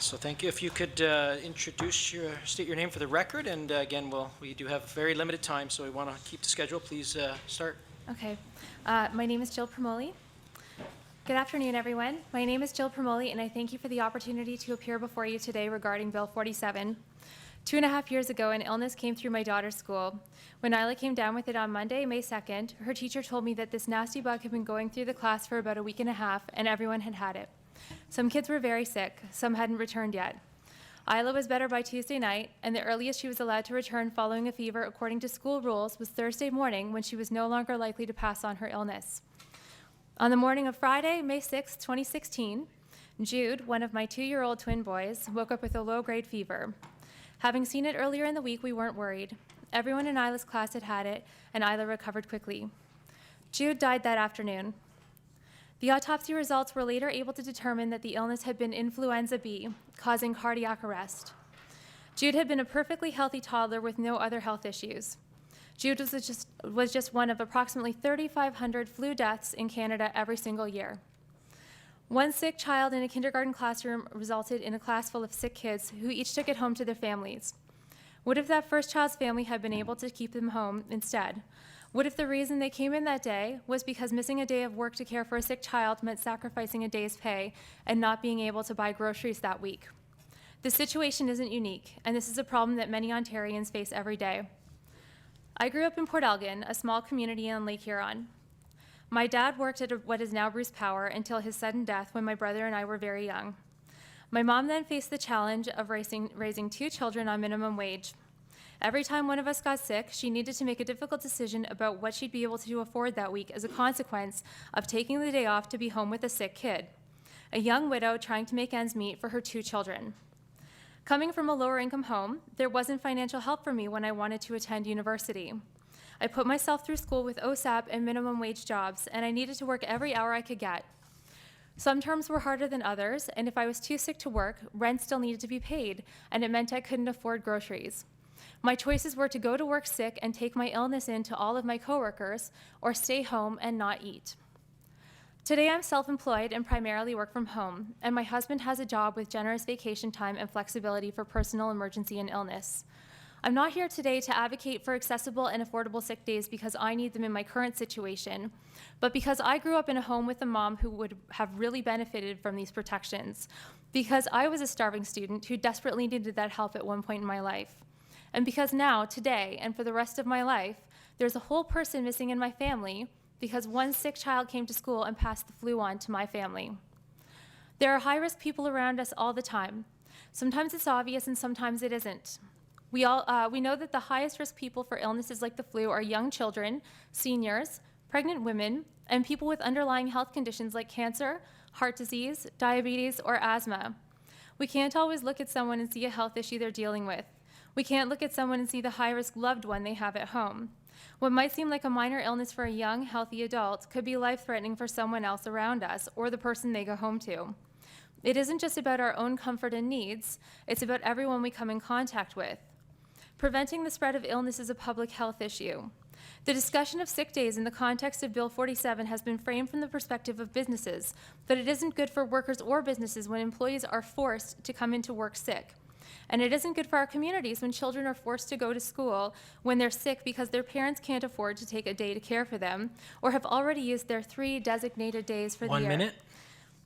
So thank you. If you could state your name for the record, and again, we do have very limited time, so we want to keep the schedule. Please start. Okay. My name is Jill Promoli. Good afternoon, everyone. My name is Jill Promoli, and I thank you for the opportunity to appear before you today regarding Bill 47. 2.5 years ago, an illness came through my daughter's school. When Isla came down with it on Monday, May 2nd, her teacher told me that this nasty bug had been going through the class for about a week and a half, and everyone had had it. Some kids were very sick. Some hadn't returned yet. Isla was better by Tuesday night, and the earliest she was allowed to return following a fever according to school rules was Thursday morning, when she was no longer likely to pass on her illness. On the morning of Friday, May 6, 2016, Jude, one of my 2-year-old twin boys, woke up with a low-grade fever. Having seen it earlier in the week, we weren't worried. Everyone in Isla's class had had it, and Isla recovered quickly. Jude died that afternoon. The autopsy results were later able to determine that the illness had been influenza B, causing cardiac arrest. Jude had been a perfectly healthy toddler with no other health issues. Jude was just one of approximately 3,500 flu deaths in Canada every single year. One sick child in a kindergarten classroom resulted in a class full of sick kids who each took it home to their families. What if that first child's family had been able to keep them home instead? What if the reason they came in that day was because missing a day of work to care for a sick child meant sacrificing a day's pay and not being able to buy groceries that week? This situation isn't unique, and this is a problem that many Ontarians face every day. I grew up in Port Elgin, a small community on Lake Huron. My dad worked at what is now Bruce Power until his sudden death when my brother and I were very young. My mom then faced the challenge of raising 2 children on minimum wage. Every time one of us got sick, she needed to make a difficult decision about what she'd be able to afford that week as a consequence of taking the day off to be home with a sick kid, a young widow trying to make ends meet for her 2 children. Coming from a lower income home, there wasn't financial help for me when I wanted to attend university. I put myself through school with OSAP and minimum wage jobs, and I needed to work every hour I could get. Some terms were harder than others, and if I was too sick to work, rent still needed to be paid, and it meant I couldn't afford groceries. My choices were to go to work sick and take my illness in to all of my coworkers, or stay home and not eat. Today I'm self-employed and primarily work from home, and my husband has a job with generous vacation time and flexibility for personal emergency and illness. I'm not here today to advocate for accessible and affordable sick days because I need them in my current situation, but because I grew up in a home with a mom who would have really benefited from these protections, because I was a starving student who desperately needed that help at one point in my life, and because now, today, and for the rest of my life, there's a whole person missing in my family because one sick child came to school and passed the flu on to my family. There are high-risk people around us all the time. Sometimes it's obvious and sometimes it isn't. We know that the highest risk people for illnesses like the flu are young children, seniors, pregnant women, and people with underlying health conditions like cancer, heart disease, diabetes, or asthma. We can't always look at someone and see a health issue they're dealing with. We can't look at someone and see the high-risk loved one they have at home. What might seem like a minor illness for a young, healthy adult could be life-threatening for someone else around us or the person they go home to. It isn't just about our own comfort and needs, it's about everyone we come in contact with. Preventing the spread of illness is a public health issue. The discussion of sick days in the context of Bill 47 has been framed from the perspective of businesses, but it isn't good for workers or businesses when employees are forced to come into work sick. And it isn't good for our communities when children are forced to go to school when they're sick because their parents can't afford to take a day to care for them or have already used their 3 designated days for the year. 1 minute.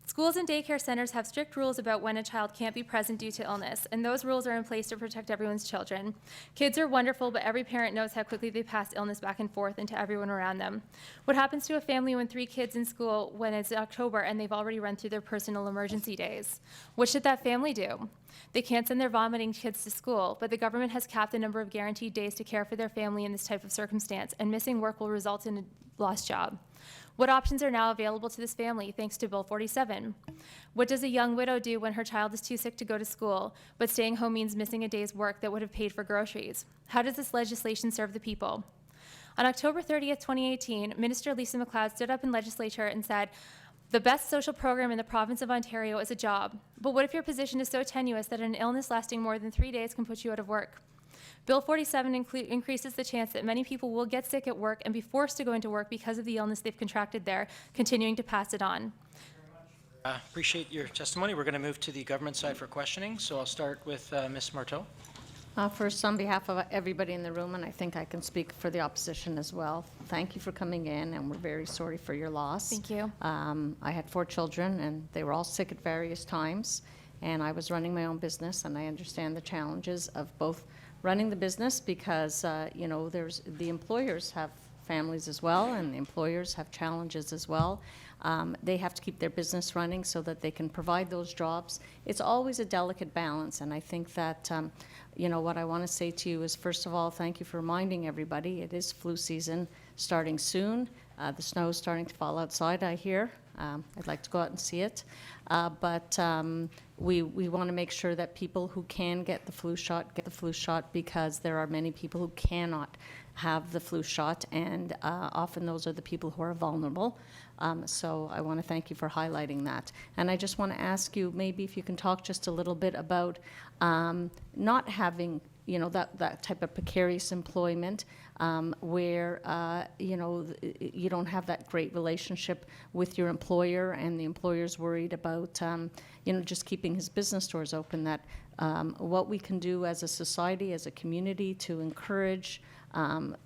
Schools and daycare centers have strict rules about when a child can't be present due to illness, and those rules are in place to protect everyone's children. Kids are wonderful, but every parent knows how quickly they pass illness back and forth into everyone around them. What happens to a family when 3 kids in school when it's October and they've already run through their personal emergency days? What should that family do? They can't send their vomiting kids to school, but the government has capped the number of guaranteed days to care for their family in this type of circumstance, and missing work will result in a lost job. What options are now available to this family thanks to Bill 47? What does a young widow do when her child is too sick to go to school, but staying home means missing a day's work that would have paid for groceries? How does this legislation serve the people? On October 30th, 2018, Minister Lisa MacLeod stood up in legislature and said, "The best social program in the province of Ontario is a job. But what if your position is so tenuous that an illness lasting more than 3 days can put you out of work?" Bill 47 increases the chance that many people will get sick at work and be forced to go into work because of the illness they've contracted there, continuing to pass it on. Appreciate your testimony. We're going to move to the government side for questioning, so I'll start with Ms. Marteau. First, on behalf of everybody in the room, and I think I can speak for the opposition as well, thank you for coming in, and we're very sorry for your loss. Thank you. I had 4 children, and they were all sick at various times, and I was running my own business, and I understand the challenges of both running the business because, there's the employers have families as well, and the employers have challenges as well. They have to keep their business running so that they can provide those jobs. It's always a delicate balance, and I think that, what I want to say to you is, first of all, thank you for reminding everybody it is flu season starting soon. The snow is starting to fall outside, I hear. I'd like to go out and see it. But we want to make sure that people who can get the flu shot because there are many people who cannot have the flu shot, and often those are the people who are vulnerable. So I want to thank you for highlighting that. And I just want to ask you, maybe if you can talk just a little bit about not having that type of precarious employment where, you don't have that great relationship with your employer, and the employer's worried about, just keeping his business doors open, that what we can do as a society, as a community, to encourage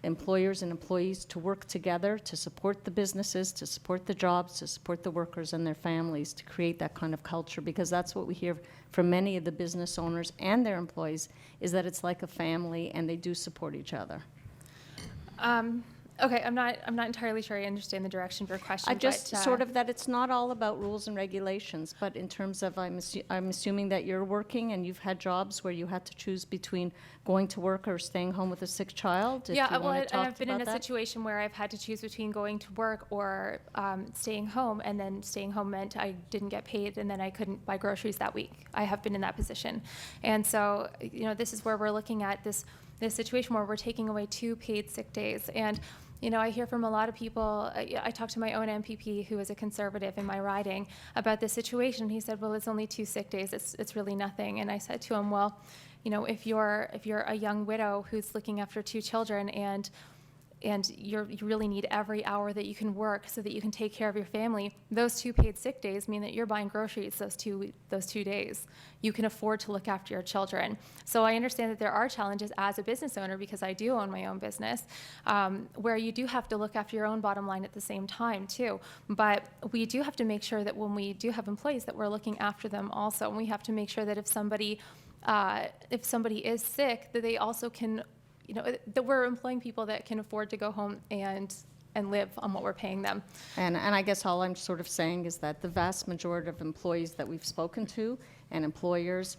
employers and employees to work together to support the businesses, to support the jobs, to support the workers and their families, to create that kind of culture, because that's what we hear from many of the business owners and their employees, is that it's like a family and they do support each other. Okay, I'm not entirely sure I understand the direction of your question. I just but, sort of that it's not all about rules and regulations, but in terms of I'm assuming that you're working and you've had jobs where you had to choose between going to work or staying home with a sick child. Yeah, well, and I've been in a situation where I've had to choose between going to work or staying home, and then staying home meant I didn't get paid, and then I couldn't buy groceries that week. I have been in that position, and so this is where we're looking at this situation where we're taking away 2 paid sick days. And I hear from a lot of people. I talked to my own MPP, who is a Conservative in my riding, about this situation. He said, well, it's only 2 sick days. It's really nothing. And I said to him, well, if you're a young widow who's looking after 2 children and you really need every hour that you can work so that you can take care of your family, those 2 paid sick days mean that you're buying groceries those two days. You can afford to look after your children. So I understand that there are challenges as a business owner, because I do own my own business, where you do have to look after your own bottom line at the same time too. But we do have to make sure that when we do have employees, that we're looking after them also. And we have to make sure that if somebody is sick, that they also can, that we're employing people that can afford to go home and live on what we're paying them. And I guess all I'm sort of saying is that the vast majority of employees that we've spoken to and employers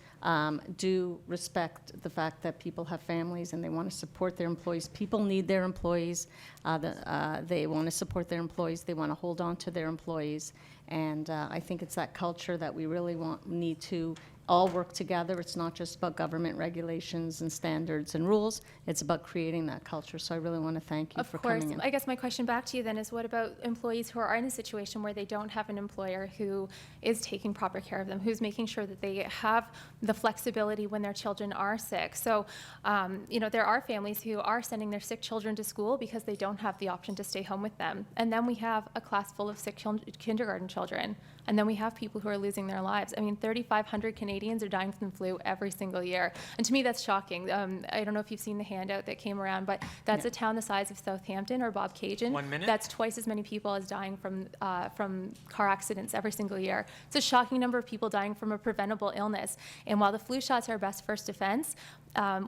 do respect the fact that people have families and they want to support their employees. People need their employees. They want to support their employees. They want to hold on to their employees. And I think it's that culture that we really need to all work together. It's not just about government regulations and standards and rules. It's about creating that culture. So I really want to thank you for coming in. Of course. I guess my question back to you then is, what about employees who are in a situation where they don't have an employer who is taking proper care of them, who's making sure that they have the flexibility when their children are sick? So, there are families who are sending their sick children to school because they don't have the option to stay home with them. And then we have a class full of sick kindergarten children. And then we have people who are losing their lives. I mean, 3,500 Canadians are dying from the flu every single year. And to me, that's shocking. I don't know if you've seen the handout that came around, but that's a town the size of Southampton or Bobcaygeon. 1 minute. That's twice as many people as dying from car accidents every single year. It's a shocking number of people dying from a preventable illness. And while the flu shots are our best first defense,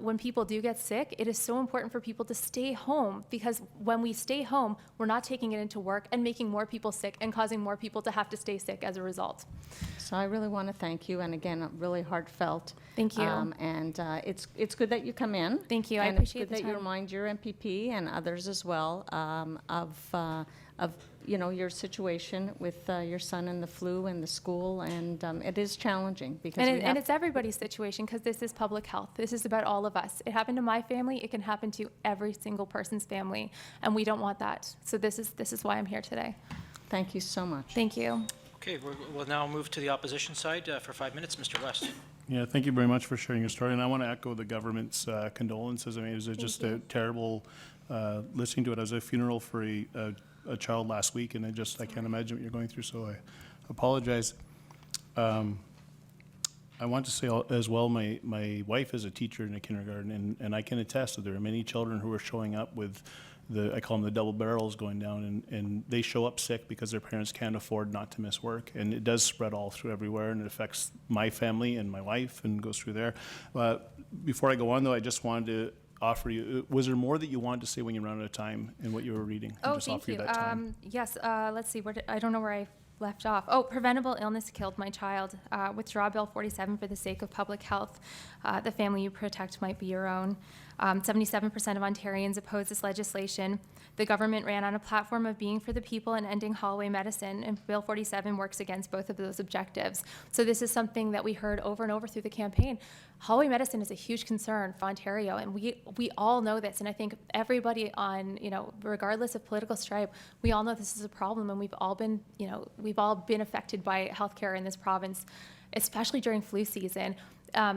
when people do get sick, it is so important for people to stay home, because when we stay home, we're not taking it into work and making more people sick and causing more people to have to stay sick as a result. So I really want to thank you, and again, really heartfelt. Thank you. And it's good that you come in. Thank you. I And appreciate it's the good that you time. remind your MPP and others as well of your situation with your son and the flu and the school, and it is challenging because And it's everybody's situation, because this is public health. This is about all of us. It happened to my family. It can happen to every single person's family, and we don't want that. So this is why I'm here today. Thank you so much. Thank you. Okay, we'll now move to the opposition side for 5 minutes. Mr. West. Yeah, thank you very much for sharing your story, and I want to echo the government's condolences. I mean, it was just a terrible listening to it. I was at a funeral for a child last week, and I can't imagine what you're going through, so I apologize. I want to say as well, my wife is a teacher in a kindergarten, and I can attest that there are many children who are showing up with I call them the double barrels going down, and they show up sick because their parents can't afford not to miss work. And it does spread all through everywhere, and it affects my family and my wife and goes through there. Before I go on, though, I just wanted to offer you, was there more that you wanted to say when you ran out of time in what you were reading? Oh, just thank offer you. that time. Yes, let's see, I don't know where I left off. Oh, preventable illness killed my child. Withdraw Bill 47 for the sake of public health. The family you protect might be your own. 77% of Ontarians oppose this legislation. The government ran on a platform of being for the people and ending hallway medicine, and Bill 47 works against both of those objectives. So this is something that we heard over and over through the campaign. Hallway medicine is a huge concern for Ontario, and we all know this, and I think everybody on, regardless of political stripe, we all know this is a problem, and we've all been affected by healthcare in this province, especially during flu season.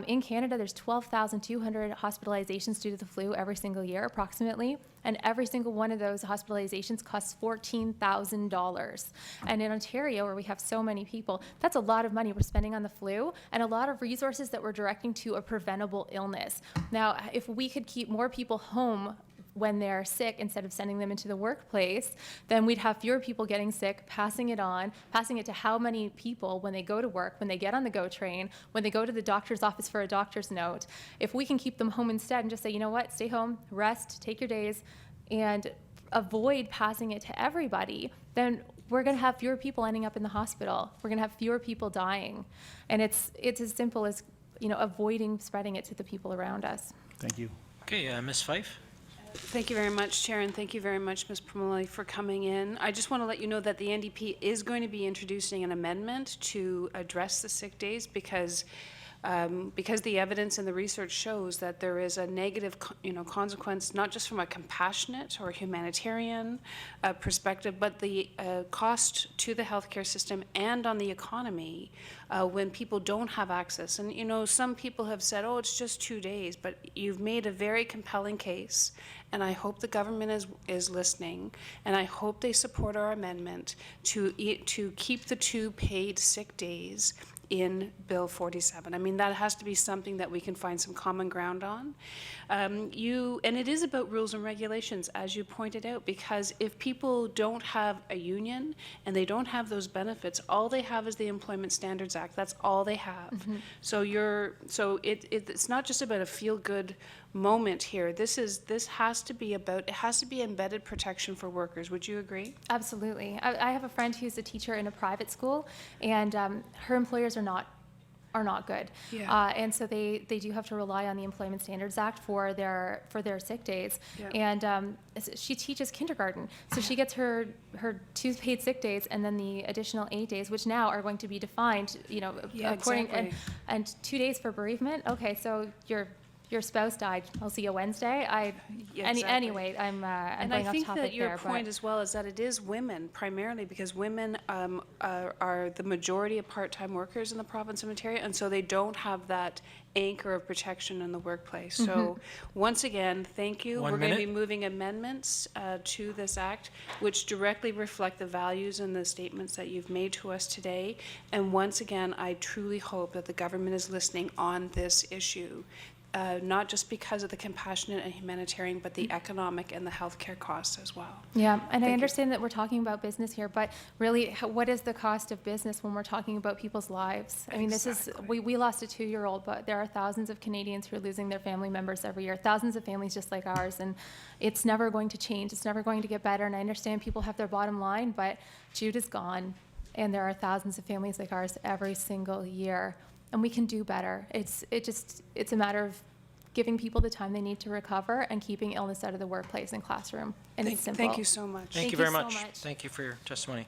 In Canada, there's 12,200 hospitalizations due to the flu every single year, approximately, and every single one of those hospitalizations costs $14,000. And in Ontario, where we have so many people, that's a lot of money we're spending on the flu and a lot of resources that we're directing to a preventable illness. Now, if we could keep more people home when they're sick instead of sending them into the workplace, then we'd have fewer people getting sick, passing it to how many people when they go to work, when they get on the GO train, when they go to the doctor's office for a doctor's note. If we can keep them home instead and just say, you know what, stay home, rest, take your days, and avoid passing it to everybody, then we're going to have fewer people ending up in the hospital. We're going to have fewer people dying. And it's as simple as, avoiding spreading it to the people around us. Thank you. Okay, Ms. Fife? Thank you very much, Chair, and thank you very much, Ms. Promoli, for coming in. I just want to let you know that the NDP is going to be introducing an amendment to address the sick days because the evidence and the research shows that there is a negative, consequence, not just from a compassionate or humanitarian perspective, but the cost to the healthcare system and on the economy when people don't have access. And, some people have said, oh, it's just 2 days, but you've made a very compelling case, and I hope the government is listening, and I hope they support our amendment to keep the 2 paid sick days in Bill 47. I mean, that has to be something that we can find some common ground on. And it is about rules and regulations, as you pointed out, because if people don't have a union and they don't have those benefits, all they have is the Employment Standards Act. That's all they have. Mm-hmm. So it's not just about a feel-good moment here. It has to be embedded protection for workers. Would you agree? Absolutely. I have a friend who's a teacher in a private school, and her employers are not good. Yeah. And so they do have to rely on the Employment Standards Act for their sick days. Yeah. And she teaches kindergarten, so she gets her 2 paid sick days and then the additional 8 days, which now are going to be defined, according exactly. and 2 days for bereavement. Okay, so your spouse died. I'll see you Wednesday. Exactly. Anyway, I'm and going I off think topic that your there. point as well is that it is women primarily, because women are the majority of part-time workers in the province of Ontario, and so they don't have that anchor of protection in the workplace. So once again, thank you. We're going to be moving amendments to this act which directly reflect the values and the statements that you've made to us today. And once again, I truly hope that the government is listening on this issue. Not just because of the compassionate and humanitarian, but the economic and the healthcare costs as well. Yeah, and I you. understand that we're talking about business here, but really, what is the cost of business when we're talking about people's lives? I mean, we lost a 2-year-old, but there are thousands of Canadians who are losing their family members every year, thousands of families just like ours, and it's never going to change. It's never going to get better, and I understand people have their bottom line, but Jude is gone, and there are thousands of families like ours every single year, and we can do better. It's a matter of giving people the time they need to recover and keeping illness out of the workplace and classroom. And it's simple. Thank you so much. Thank you very much. Thank you for your testimony.